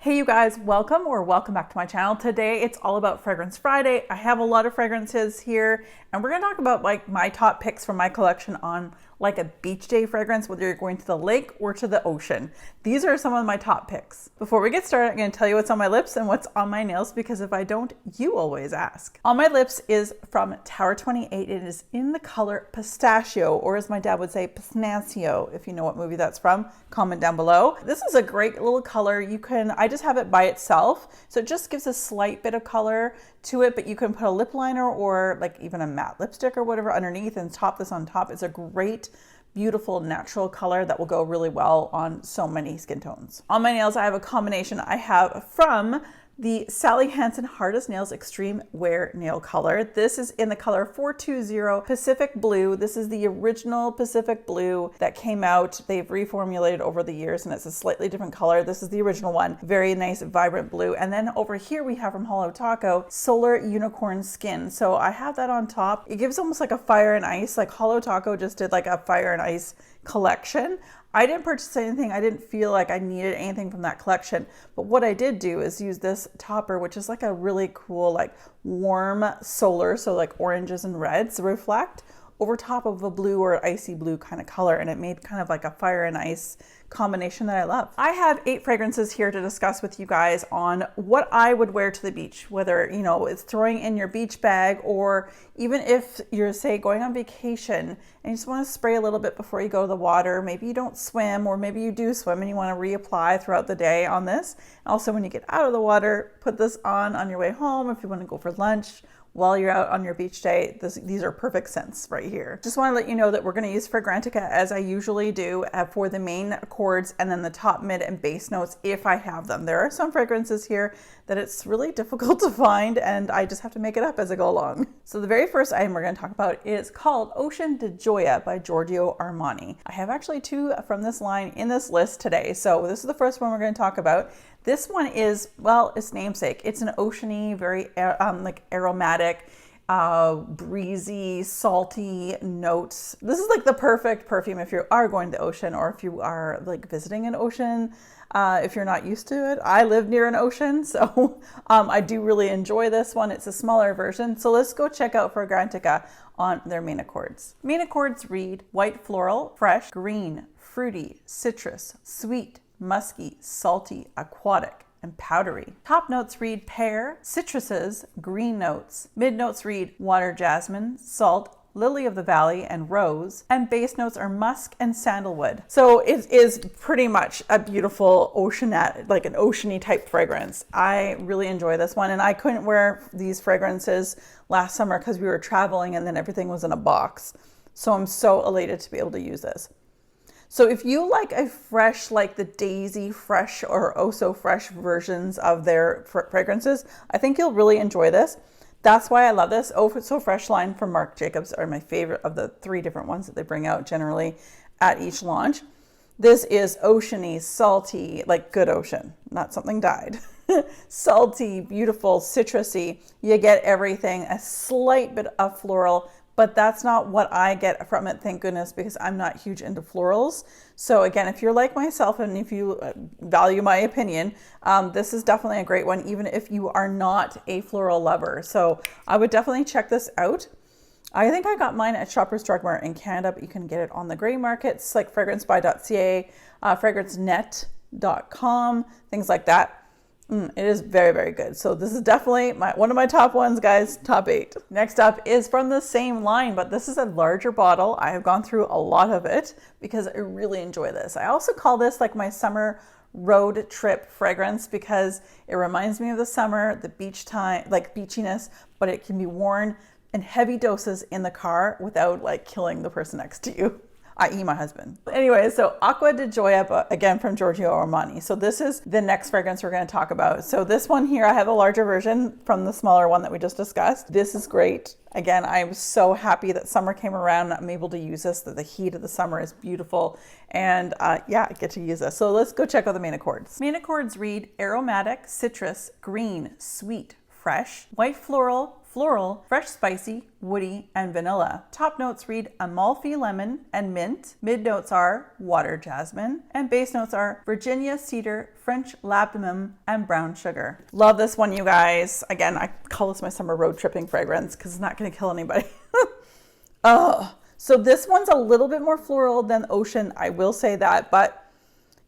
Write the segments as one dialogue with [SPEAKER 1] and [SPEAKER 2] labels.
[SPEAKER 1] Hey you guys, welcome back to my channel. Today it's all about Fragrance Friday. I have a lot of fragrances here and we're gonna talk about like my top picks from my collection on like a beach day fragrance, whether you're going to the lake or to the ocean. These are some of my top picks. Before we get started, I'm gonna tell you what's on my lips and what's on my nails, because if I don't, you always ask. On my lips is from Tower 28. It is in the color Pistachio, or as my dad would say, Pistachio. If you know what movie that's from, comment down below. This is a great little color. I just have it by itself, so it just gives a slight bit of color to it, but you can put a lip liner or like even a matte lipstick or whatever underneath and top this on top. It's a great, beautiful, natural color that will go really well on so many skin tones. On my nails, I have a combination I have from the Sally Hansen Hard as Nails Extreme Wear Nail Color. This is in the color 420 Pacific Blue. This is the original Pacific Blue that came out. They've reformulated over the years and it's a slightly different color. This is the original one. Very nice, vibrant blue. And then over here we have from Olentaya Solar Unicorn Skin. So I have that on top. It gives almost like a fire and ice, like Olentaya just did like a fire and ice collection. I didn't purchase anything. I didn't feel like I needed anything from that collection. But what I did do is use this topper, which is like a really cool, like warm solar, so like oranges and reds reflect over top of a blue or icy blue kind of color. And it made kind of like a fire and ice combination that I love. I have 8 fragrances here to discuss with you guys on what I would wear to the beach, whether, you know, it's throwing in your beach bag, or even if you're, say, going on vacation and you just want to spray a little bit before you go to the water. Maybe you don't swim, or maybe you do swim and you want to reapply throughout the day on this. Also, when you get out of the water, put this on your way home if you want to go for lunch. While you're out on your beach day, these are perfect scents right here. Just want to let you know that we're going to use Grantica as I usually do for the main accords and then the top, mid, and base notes if I have them. There are some fragrances here that it's really difficult to find and I just have to make it up as I go along. So the very first item we're going to talk about is called Ocean de Joya by Giorgio Armani. I have actually 2 from this line in this list today. So this is the first one we're going to talk about. This one is, well, its namesake. It's an oceany, very like aromatic, breezy, salty notes. This is like the perfect perfume if you are going to the ocean, or if you are like visiting an ocean. If you're not used to it. I live near an ocean, so I do really enjoy this one. It's a smaller version. So let's go check out Grantica on their main accords. Main accords read white floral, fresh, green, fruity, citrus, sweet, musky, salty, aquatic, and powdery. Top notes read pear, citruses, green notes. Mid notes read water jasmine, salt, lily of the valley, and rose. And base notes are musk and sandalwood. So it is pretty much a beautiful like an oceany type fragrance. I really enjoy this one, and I couldn't wear these fragrances last summer because we were traveling and then everything was in a box. So I'm so elated to be able to use this. So if you like a fresh, like the Daisy Fresh or Oh So Fresh versions of their fragrances, I think you'll really enjoy this. That's why I love this. Oh So Fresh line from Marc Jacobs are my favorite of the 3 different ones that they bring out generally at each launch. This is oceany, salty, like good ocean, not something dyed. Salty, beautiful, citrusy. You get everything, a slight bit of floral, but that's not what I get from it, thank goodness, because I'm not huge into florals. So again, if you're like myself and if you value my opinion, this is definitely a great one, even if you are not a floral lover. So I would definitely check this out. I think I got mine at Shoppers Drug Mart in Canada, but you can get it on the gray markets like fragrancebuy.ca, fragrancenet.com, things like that. It is very, very good. So this is definitely one of my top ones, guys, top 8. Next up is from the same line, but this is a larger bottle. I have gone through a lot of it because I really enjoy this. I also call this like my summer road trip fragrance because it reminds me of the summer, the beach time, like beachiness, but it can be worn in heavy doses in the car without like killing the person next to you. i.e. my husband. Anyway, so Acqua di Gioia, but again from Giorgio Armani. So this is the next fragrance we're going to talk about. So this one here, I have a larger version from the smaller one that we just discussed. This is great. Again, I'm so happy that summer came around. I'm able to use this, that the heat of the summer is beautiful. And yeah, I get to use this. So let's go check out the main accords. Main accords read aromatic, citrus, green, sweet, fresh, white floral, floral, fresh spicy, woody, and vanilla. Top notes read Amalfi lemon and mint. Mid notes are water jasmine. And base notes are Virginia cedar, French labdanum, and brown sugar. Love this one, you guys. Again, I call this my summer road tripping fragrance because it's not going to kill anybody. Oh, so this one's a little bit more floral than Ocean, I will say that, but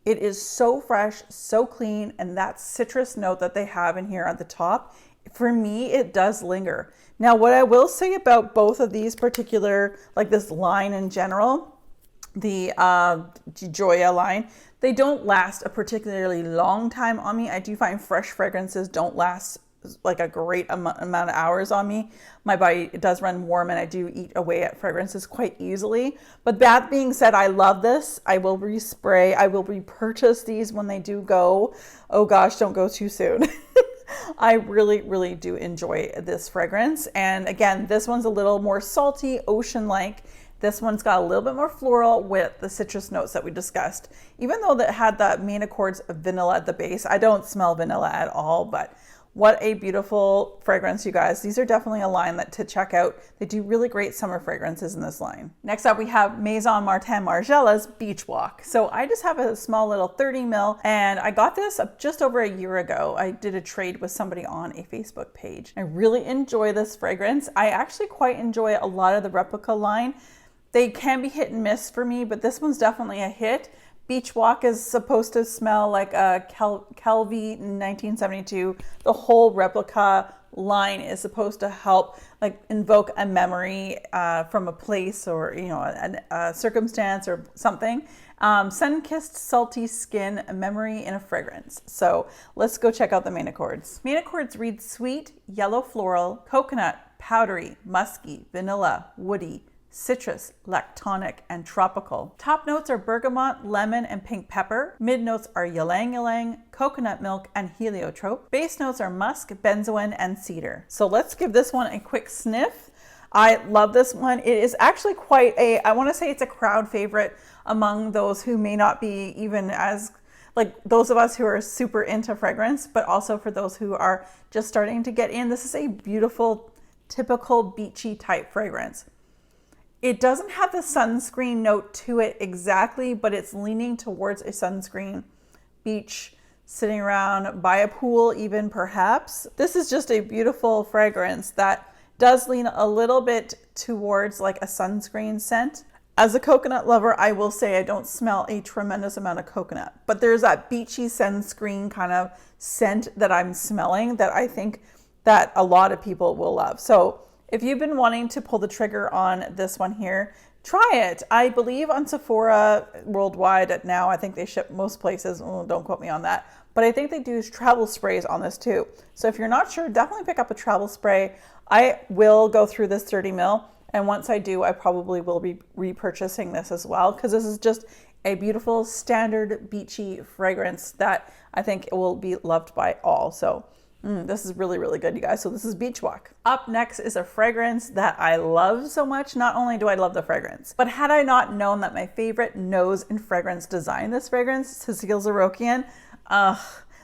[SPEAKER 1] it is so fresh, so clean, and that citrus note that they have in here at the top, for me, it does linger. Now, what I will say about both of these particular, like this line in general, the Joya line, they don't last a particularly long time on me. I do find fresh fragrances don't last like a great amount of hours on me. My body, it does run warm, and I do eat away at fragrances quite easily. But that being said, I love this. I will respray. I will repurchase these when they do go. Oh gosh, don't go too soon. I really, really do enjoy this fragrance. And again, this one's a little more salty, ocean-like. This one's got a little bit more floral with the citrus notes that we discussed. Even though that had the main accords of vanilla at the base, I don't smell vanilla at all, but what a beautiful fragrance, you guys. These are definitely a line to check out. They do really great summer fragrances in this line. Next up, we have Maison Martin Margiela's Beach Walk. So I just have a small little 30 ml, and I got this just over a year ago. I did a trade with somebody on a Facebook page. I really enjoy this fragrance. I actually quite enjoy a lot of the replica line. They can be hit and miss for me, but this one's definitely a hit. Beach Walk is supposed to smell like a Calvi in 1972. The whole replica line is supposed to help like invoke a memory from a place or, you know, a circumstance or something. Sun-kissed salty skin, a memory in a fragrance. So let's go check out the main accords. Main accords read sweet, yellow floral, coconut, powdery, musky, vanilla, woody, citrus, lactonic, and tropical. Top notes are bergamot, lemon, and pink pepper. Mid notes are ylang ylang, coconut milk, and heliotrope. Base notes are musk, benzoin, and cedar. So let's give this one a quick sniff. I love this one. It is actually quite I want to say it's a crowd favorite among those who may not be even as, like those of us who are super into fragrance, but also for those who are just starting to get in. This is a beautiful, typical beachy type fragrance. It doesn't have the sunscreen note to it exactly, but it's leaning towards a sunscreen, beach, sitting around by a pool even perhaps. This is just a beautiful fragrance that does lean a little bit towards like a sunscreen scent. As a coconut lover, I will say I don't smell a tremendous amount of coconut, but there's that beachy sunscreen kind of scent that I'm smelling that I think that a lot of people will love. So if you've been wanting to pull the trigger on this one here, try it. I believe on Sephora worldwide now, I think they ship most places. Oh, don't quote me on that. But I think they do travel sprays on this too. So if you're not sure, definitely pick up a travel spray. I will go through this 30 ml. And once I do, I probably will be repurchasing this as well, because this is just a beautiful standard beachy fragrance that I think it will be loved by all. So this is really, really good, you guys. So this is Beach Walk. Up next is a fragrance that I love so much. Not only do I love the fragrance, but had I not known that my favorite nose and fragrance designed this fragrance, Cecile Zarokian,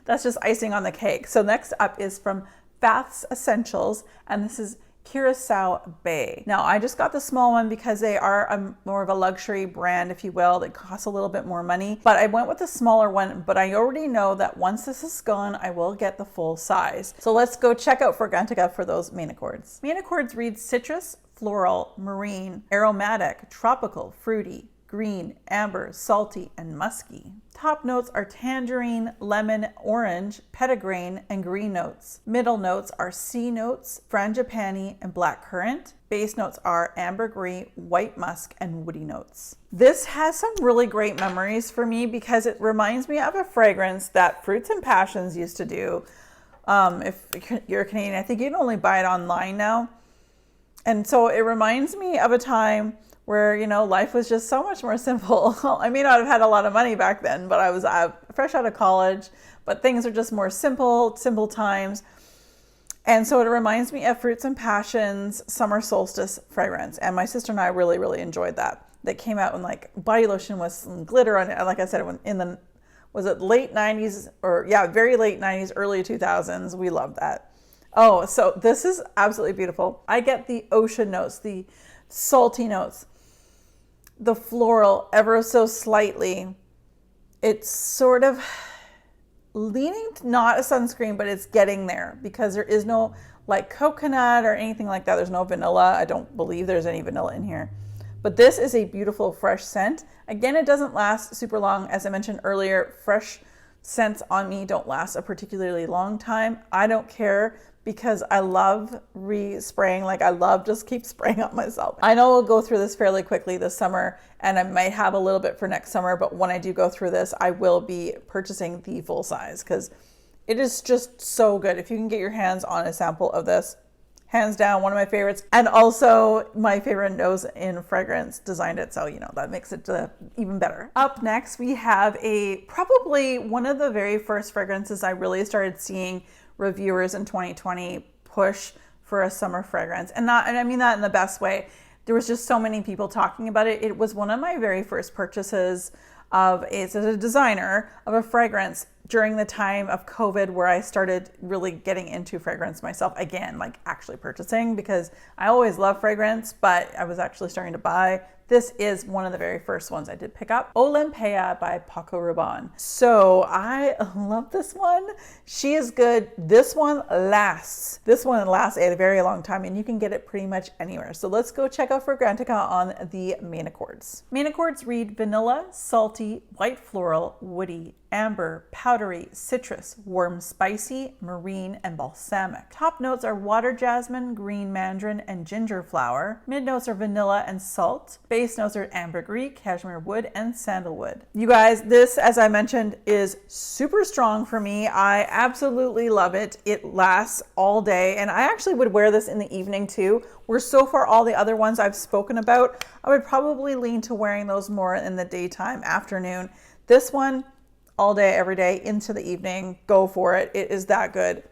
[SPEAKER 1] that's just icing on the cake. So next up is from Baths Essentials, and this is Curacao Bay. Now, I just got the small one because they are more of a luxury brand, if you will. They cost a little bit more money, but I went with the smaller one, but I already know that once this is gone, I will get the full size. So let's go check out Grantica for those main accords. Main accords read citrus, floral, marine, aromatic, tropical, fruity, green, amber, salty, and musky. Top notes are tangerine, lemon, orange, petitgrain, and green notes. Middle notes are C notes, frangipani, and blackcurrant. Base notes are ambergris, white musk, and woody notes. This has some really great memories for me because it reminds me of a fragrance that Fruits and Passions used to do. If you're Canadian, I think you can only buy it online now. And so it reminds me of a time where, you know, life was just so much more simple. I may not have had a lot of money back then, but I was fresh out of college, but things are just more simple times. And so it reminds me of Fruits and Passions Summer Solstice fragrance. And my sister and I really, really enjoyed that. That came out when like body lotion with some glitter on it. Like I said, was it late 90s or very late 90s, early 2000s. We loved that. Oh, so this is absolutely beautiful. I get the ocean notes, the salty notes, the floral ever so slightly. It's sort of leaning to not a sunscreen, but it's getting there because there is no like coconut or anything like that. There's no vanilla. I don't believe there's any vanilla in here. But this is a beautiful fresh scent. Again, it doesn't last super long. As I mentioned earlier, fresh scents on me don't last a particularly long time. I don't care because I love re-spraying. Like I love just keep spraying on myself. I know we'll go through this fairly quickly this summer and I might have a little bit for next summer, but when I do go through this, I will be purchasing the full size because it is just so good. If you can get your hands on a sample of this, hands down, one of my favorites. And also my favorite nose in fragrance designed it. So, you know, that makes it even better. Up next, we have probably one of the very first fragrances I really started seeing reviewers in 2020 push for a summer fragrance. And I mean that in the best way. There was just so many people talking about it. It was one of my very first purchases as a designer of a fragrance during the time of COVID, where I started really getting into fragrance myself again, like actually purchasing, because I always love fragrance, but I was actually starting to buy. This is one of the very first ones I did pick up. Olentaya by Paco Rabanne. So I love this one. She is good. This one lasts. This one lasts a very long time and you can get it pretty much anywhere. So let's go check out for Grantica on the main accords. Main accords read vanilla, salty, white floral, woody, amber, powdery, citrus, warm spicy, marine, and balsamic. Top notes are water jasmine, green mandarin, and ginger flower. Mid notes are vanilla and salt. Base notes are ambergris, cashmere wood, and sandalwood. You guys, this, as I mentioned, is super strong for me. I absolutely love it. It lasts all day, and I actually would wear this in the evening too. Where so far all the other ones I've spoken about, I would probably lean to wearing those more in the daytime, afternoon. This one, all day, every day, into the evening, go for it. It is that good.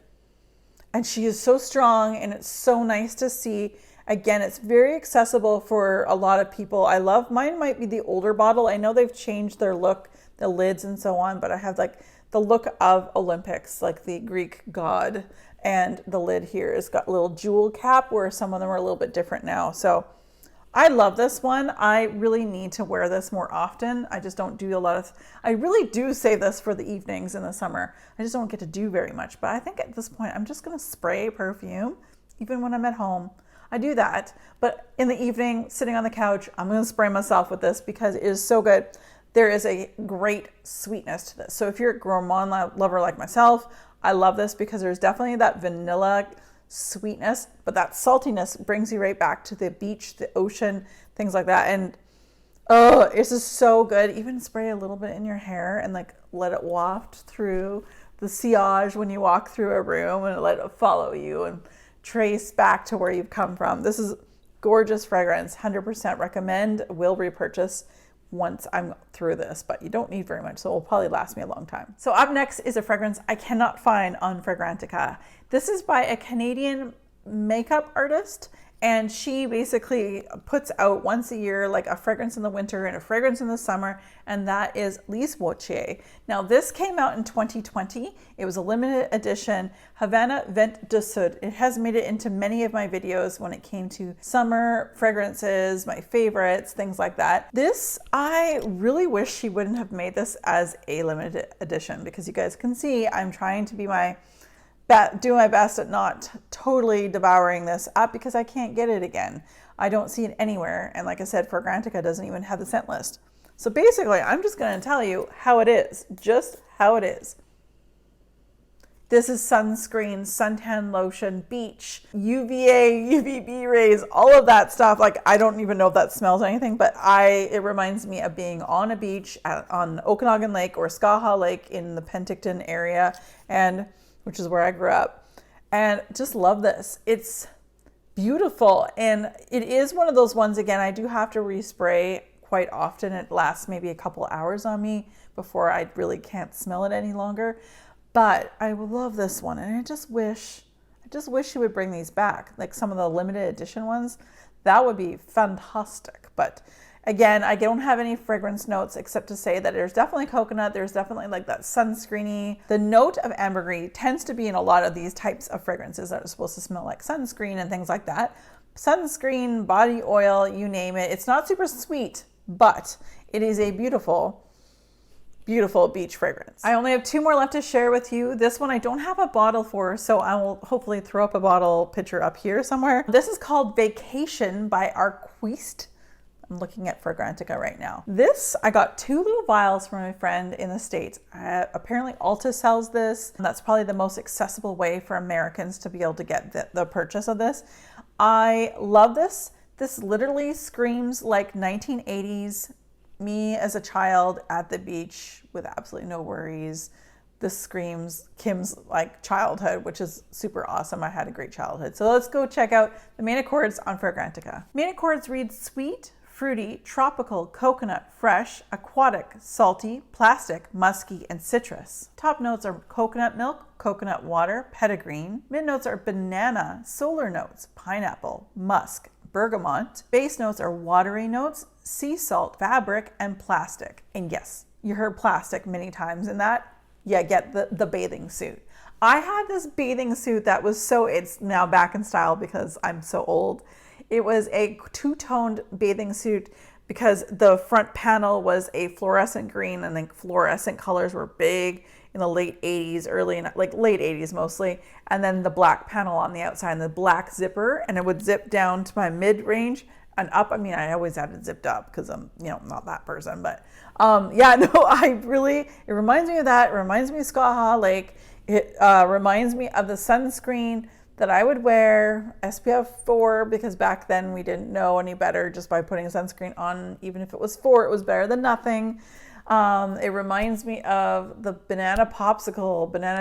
[SPEAKER 1] And she is so strong and it's so nice to see. Again, it's very accessible for a lot of people. I love, mine might be the older bottle. I know they've changed their look, the lids and so on, but I have like the look of Olympics, like the Greek god. And the lid here has got a little jewel cap where some of them are a little bit different now. So I love this one. I really need to wear this more often. I just don't do a lot of, I really do save this for the evenings in the summer. I just don't get to do very much. But I think at this point, I'm just gonna spray perfume, even when I'm at home. I do that, but in the evening, sitting on the couch, I'm gonna spray myself with this because it is so good. There is a great sweetness to this. So if you're a gourmand lover like myself, I love this because there's definitely that vanilla sweetness, but that saltiness brings you right back to the beach, the ocean, things like that. And oh, this is so good. Even spray a little bit in your hair and like let it waft through the sillage when you walk through a room and let it follow you and trace back to where you've come from. This is gorgeous fragrance. 100% recommend. Will repurchase once I'm through this, but you don't need very much, so it will probably last me a long time. So up next is a fragrance I cannot find on Fragrantica. This is by a Canadian makeup artist, and she basically puts out once a year like a fragrance in the winter and a fragrance in the summer, and that is Lis Woochie. Now this came out in 2020. It was a limited edition Havana Vent de Sud. It has made it into many of my videos when it came to summer fragrances, my favorites, things like that. This, I really wish she wouldn't have made this as a limited edition, because you guys can see I'm trying to be do my best at not totally devouring this up because I can't get it again. I don't see it anywhere. And like I said, Fragrantica doesn't even have the scent list. So basically, I'm just going to tell you how it is, just how it is. This is sunscreen, suntan lotion, beach, UVA, UVB rays, all of that stuff. Like, I don't even know if that smells anything, but it reminds me of being on a beach on Okanagan Lake or Skaha Lake in the Penticton area, which is where I grew up, and just love this. It's beautiful, and it is one of those ones, again, I do have to respray quite often. It lasts maybe a couple hours on me before I really can't smell it any longer, but I love this one, and I just wish she would bring these back, like some of the limited edition ones. That would be fantastic, but Again, I don't have any fragrance notes except to say that there's definitely coconut. There's definitely like that sunscreeny. The note of ambergris tends to be in a lot of these types of fragrances that are supposed to smell like sunscreen and things like that. Sunscreen, body oil, you name it. It's not super sweet, but it is a beautiful, beautiful beach fragrance. I only have 2 more left to share with you. This one I don't have a bottle for, so I will hopefully throw up a bottle picture up here somewhere. This is called Vacation by Arquiste. I'm looking at Grantica right now. This, I got 2 little vials from my friend in the States. Apparently Ulta sells this. That's probably the most accessible way for Americans to be able to get the purchase of this. I love this. This literally screams like 1980s me as a child at the beach with absolutely no worries. This screams Kim's like childhood, which is super awesome. I had a great childhood. So let's go check out the main accords on Grantica. Main accords read sweet, fruity, tropical, coconut, fresh, aquatic, salty, plastic, musky, and citrus. Top notes are coconut milk, coconut water, petitgreen. Mid notes are banana, solar notes, pineapple, musk, bergamot. Base notes are watery notes, sea salt, fabric, and plastic. And yes, you heard plastic many times in that. Yeah, get the bathing suit. I had this bathing suit that was it's now back in style because I'm so old. It was a 2-toned bathing suit because the front panel was a fluorescent green, and then fluorescent colors were big in the late 80s, late 80s mostly. And then the black panel on the outside and the black zipper, and it would zip down to my mid-range and up. I mean, I always had it zipped up because I'm, not that person, but it reminds me of that. It reminds me of Skaha Lake. It reminds me of the sunscreen that I would wear, SPF 4, because back then we didn't know any better. Just by putting sunscreen on, even if it was 4, it was better than nothing. It reminds me of the banana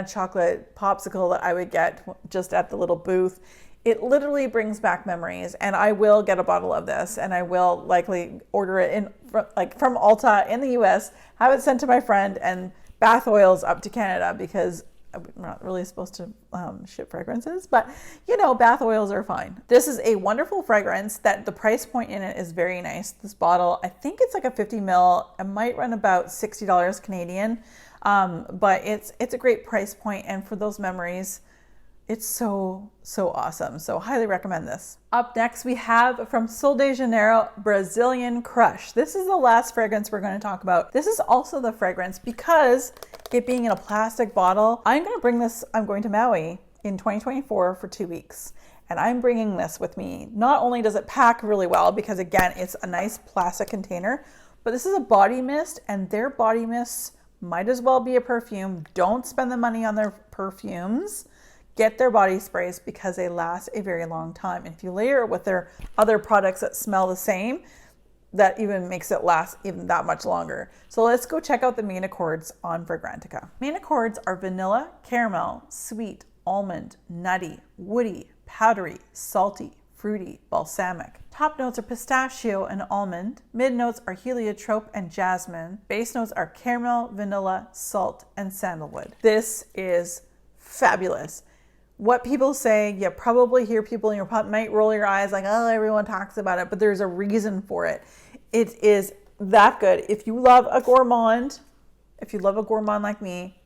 [SPEAKER 1] chocolate popsicle that I would get just at the little booth. It literally brings back memories, and I will get a bottle of this, and I will likely order it from Ulta in the US, have it sent to my friend, and bath oils up to Canada, because I'm not really supposed to ship fragrances, but bath oils are fine. This is a wonderful fragrance that the price point in it is very nice. This bottle, I think it's like a 50 ml. It might run about $60 Canadian, but it's a great price point, and for those memories, it's so awesome. So highly recommend this. Up next, we have from Sol de Janeiro, Brazilian Crush. This is the last fragrance we're going to talk about. This is also the fragrance because it being in a plastic bottle. I'm going to Maui in 2024 for 2 weeks. And I'm bringing this with me. Not only does it pack really well, because again, it's a nice plastic container, but this is a body mist, and their body mists might as well be a perfume. Don't spend the money on their perfumes. Get their body sprays because they last a very long time. And if you layer it with their other products that smell the same, that even makes it last even that much longer. So let's go check out the main accords on Grantica. Main accords are vanilla, caramel, sweet, almond, nutty, woody, powdery, salty, fruity, balsamic. Top notes are pistachio and almond. Mid notes are heliotrope and jasmine. Base notes are caramel, vanilla, salt, and sandalwood. This is fabulous. What people say, you probably hear people in your might roll your eyes like, oh, everyone talks about it, but there's a reason for it. It is that good. If you love a gourmand like me,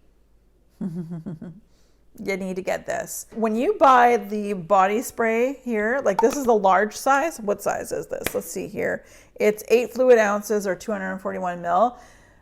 [SPEAKER 1] you need to get this. When you buy the body spray here, like this is the large size. What size is this? Let's see here. It's 8 fluid ounces or 241 ml.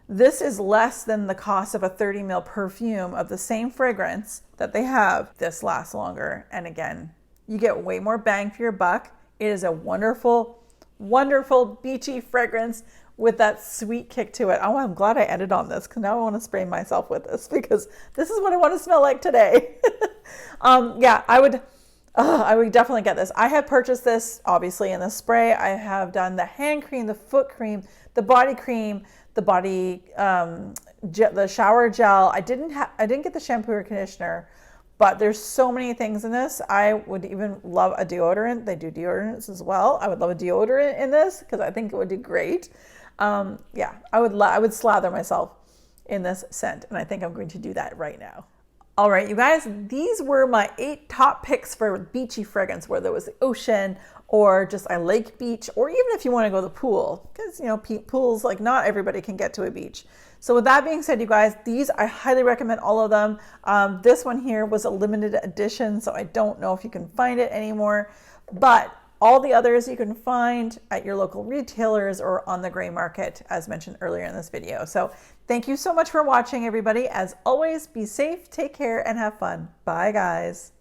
[SPEAKER 1] This is less than the cost of a 30 ml perfume of the same fragrance that they have. This lasts longer. And again, you get way more bang for your buck. It is a wonderful, wonderful beachy fragrance with that sweet kick to it. Oh, I'm glad I edited on this because now I want to spray myself with this because this is what I want to smell like today. Yeah, I would definitely get this. I have purchased this obviously in the spray. I have done the hand cream, the foot cream, the body cream, the body, the shower gel. I didn't get the shampoo or conditioner, but there's so many things in this. I would even love a deodorant. They do deodorants as well. I would love a deodorant in this because I think it would do great. Yeah, I would slather myself in this scent, and I think I'm going to do that right now. All right, you guys, these were my 8 top picks for beachy fragrance, whether it was the ocean or just a lake beach, or even if you want to go to the pool, because, you know, pools, like not everybody can get to a beach. So with that being said, you guys, these, I highly recommend all of them. This one here was a limited edition, so I don't know if you can find it anymore, but all the others you can find at your local retailers or on the gray market, as mentioned earlier in this video. So thank you so much for watching, everybody. As always, be safe, take care, and have fun. Bye, guys.